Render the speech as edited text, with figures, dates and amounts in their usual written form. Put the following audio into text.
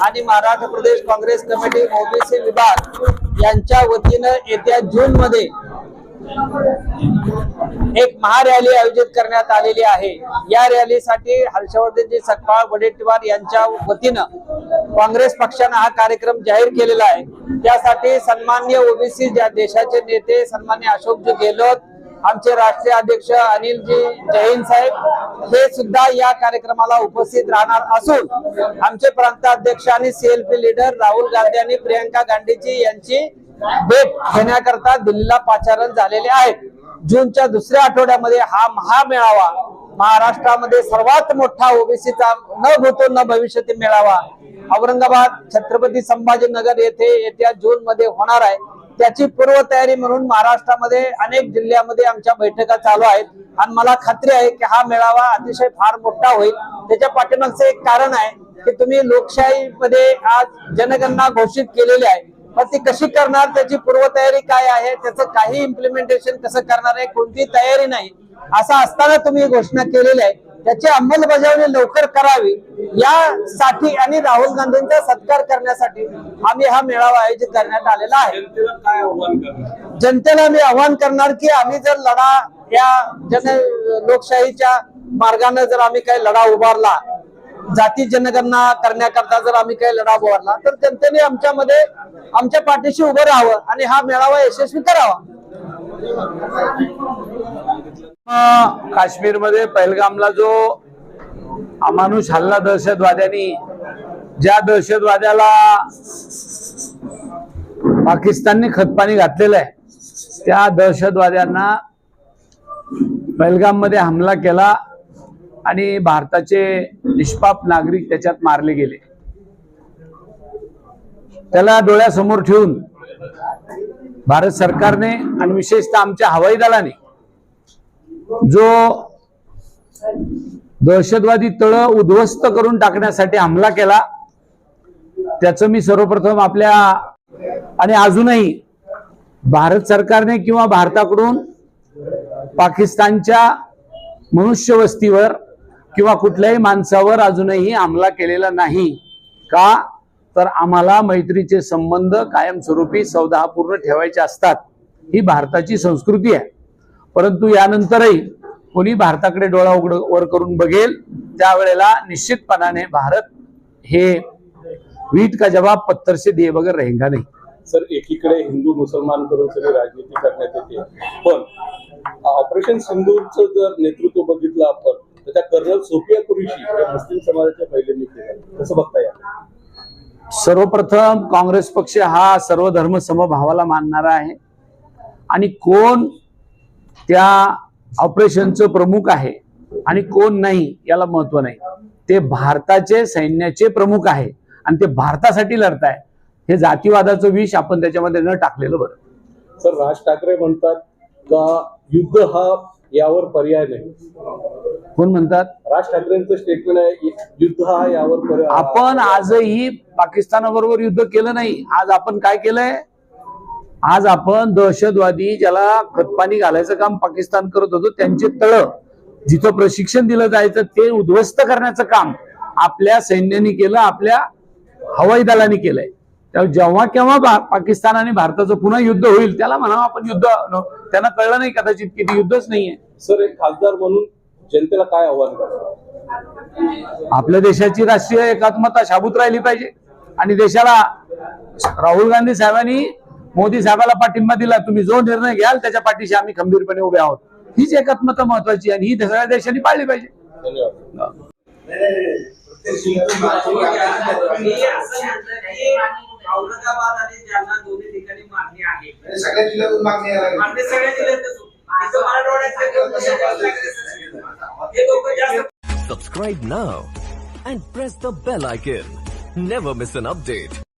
आणि महाराष्ट्र प्रदेश Congress committee OBC विभाग यांच्या वतीनं येत्या जून मध्ये एक महारॅली आयोजित करण्यात आलेली आहे। या रॅलीसाठी हर्षवर्धनजी सकपाळ वडेट्टीवार यांच्या वतीनं काँग्रेस पक्षाने हा कार्यक्रम जाहीर केलेला आहे। त्यासाठी सन्माननीय ओबीसी देशाचे नेते सन्माननीय अशोकजी गेहलोत, आमचे राष्ट्रीय अध्यक्ष अनिलजी जैन साहेब हे सुद्धा या कार्यक्रमाला उपस्थित राहणार असून आमचे प्रांताध्यक्ष आणि सीएलपी लीडर राहुल गांधी आणि प्रियंका गांधीजी यांची भेट घेण्याकरता दिल्लीला पाचारण झालेले आहेत। जूनच्या दुसऱ्या आठवड्यामध्ये हा महामेळावा महाराष्ट्रामध्ये सर्वात मोठा ओबीसीचा न भूतो न भविष्यती मेळावा औरंगाबाद छत्रपती संभाजीनगर येथे येत्या जून मध्ये होणार आहे। त्याची पूर्वतयारी म्हणून महाराष्ट्रामध्ये अनेक जिल्ह्यामध्ये आमच्या बैठका चालू आहेत आणि मला खात्री आहे की हा मेळावा अतिशय फार मोठा होईल। त्याच्या पाठीमागचे एक कारण आहे की तुम्ही लोकशाहीमध्ये आज जनगणना घोषित केलेली आहे, पण ती कशी करणार, त्याची पूर्वतयारी काय आहे, त्याचं काही इम्प्लिमेंटेशन कसं करणार आहे, कोणती तयारी नाही, असं असताना तुम्ही घोषणा केलेली आहे। त्याची अंमलबजावणी लवकर करावी यासाठी आणि राहुल गांधींचा सत्कार करण्यासाठी आम्ही हा मेळावा आयोजित करण्यात आलेला आहे। जनतेला मी आव्हान करणार की आम्ही जर लढा या लोकशाहीच्या मार्गाने जर आम्ही काही लढा उभारला, जाती जनगणना करण्याकरता जर आम्ही काही लढा उभारला तर जनतेने आमच्यामध्ये आमच्या पाठीशी उभं राहावं आणि हा मेळावा यशस्वी करावा। काश्मीर मध्ये पहलगामला जो अमानुष हल्ला दहशतवाद्यांनी, ज्या दहशतवाद्याला पाकिस्तानने खतपाणी घातलेलं आहे, त्या दहशतवाद्यांना पहलगाम मध्ये हमला केला आणि भारताचे निष्पाप नागरिक त्याच्यात मारले गेले। त्याला डोळ्यासमोर ठेवून भारत सरकारने आणि विशेषतः आमच्या हवाई दलाने जो दहशतवादी तळ उद्ध्वस्त करून टाकण्यासाठी हमला केला, त्याचं मी सर्वप्रथम आपल्या आणि अजूनही भारत सरकारने किंवा भारताकडून पाकिस्तानच्या मनुष्यवस्तीवर किंवा कुठल्याही माणसावर अजूनही हमला केलेला नाही। का तर आम्हाला मैत्रीचे संबंध कायमस्वरूपी सौहार्दपूर्ण ठेवायचे असतात, ही भारताची संस्कृती आहे। परंतु यानंतरही कोणी भारताकडे डोळा वर करून बघेल त्यावेळेला निश्चितपणाने भारत हे वीट का जवाब पत्थर से दिए बगैर रहेगा नहीं। सर, एकीकडे हिंदू मुसलमान करून सगळी राजनीती करण्यात येते, पण ऑपरेशन सिंधूरचं जर नेतृत्व बघितलं आपण तर त्या कर्नल सोफिया कुरेशी मुस्लिम समाजाच्या महिलांनी केलं, कसं बघता येईल? सर्वप्रथम काँग्रेस पक्ष हा सर्व धर्म समभावाला मानणारा आहे आणि कोण त्या ऑपरेशनचं प्रमुख आहे आणि कोण नाही याला महत्व नाही। ते भारताचे सैन्याचे प्रमुख आहे आणि ते भारतासाठी लढताय। हे जातीवादाचं विष आपण त्याच्यामध्ये न टाकलेलं बरं। सर, राज ठाकरे म्हणतात का युद्ध हा यावर पर्याय नाही? कोण म्हणतात? राज ठाकरेंचं स्टेटमेंट आहे युद्ध हा यावर पर्याय। आपण आजही पाकिस्तानाबरोबर युद्ध केलं नाही। आज आपण काय केलंय? आज आपण दहशतवादी ज्याला खतपाणी घालायचं काम पाकिस्तान करत होतो त्यांचे तळ जिथं प्रशिक्षण दिलं जायचं ते उद्ध्वस्त करण्याचं काम आपल्या सैन्याने केलं, आपल्या हवाई दलाने केलंय। त्यामुळे जेव्हा केव्हा पाकिस्तान आणि भारताचं पुन्हा युद्ध होईल त्याला म्हणावं आपण युद्ध, त्यांना कळलं नाही कदाचित की ते युद्धच नाहीये। सर, एक खासदार म्हणून जनतेला काय आव्हान करतात? आपल्या देशाची राष्ट्रीय एकात्मता शाबूत राहिली पाहिजे आणि देशाला राहुल गांधी साहेबांनी मोदी साहेबाला पाठिंबा दिला, तुम्ही जो निर्णय घ्याल त्याच्या पाठीशी आम्ही खंबीरपणे उभे आहोत। हीच एकात्मता महत्वाची आणि ही सगळ्या देशांनी पाळली पाहिजे। धन्यवाद। औरंगाबाद आणि जालना दोन्ही ठिकाणी मागणी आहे, सगळ्या जिल्ह्यातून मागणी आहे, सगळ्या जिल्ह्यात Subscribe now and press the bell icon. Never miss an update.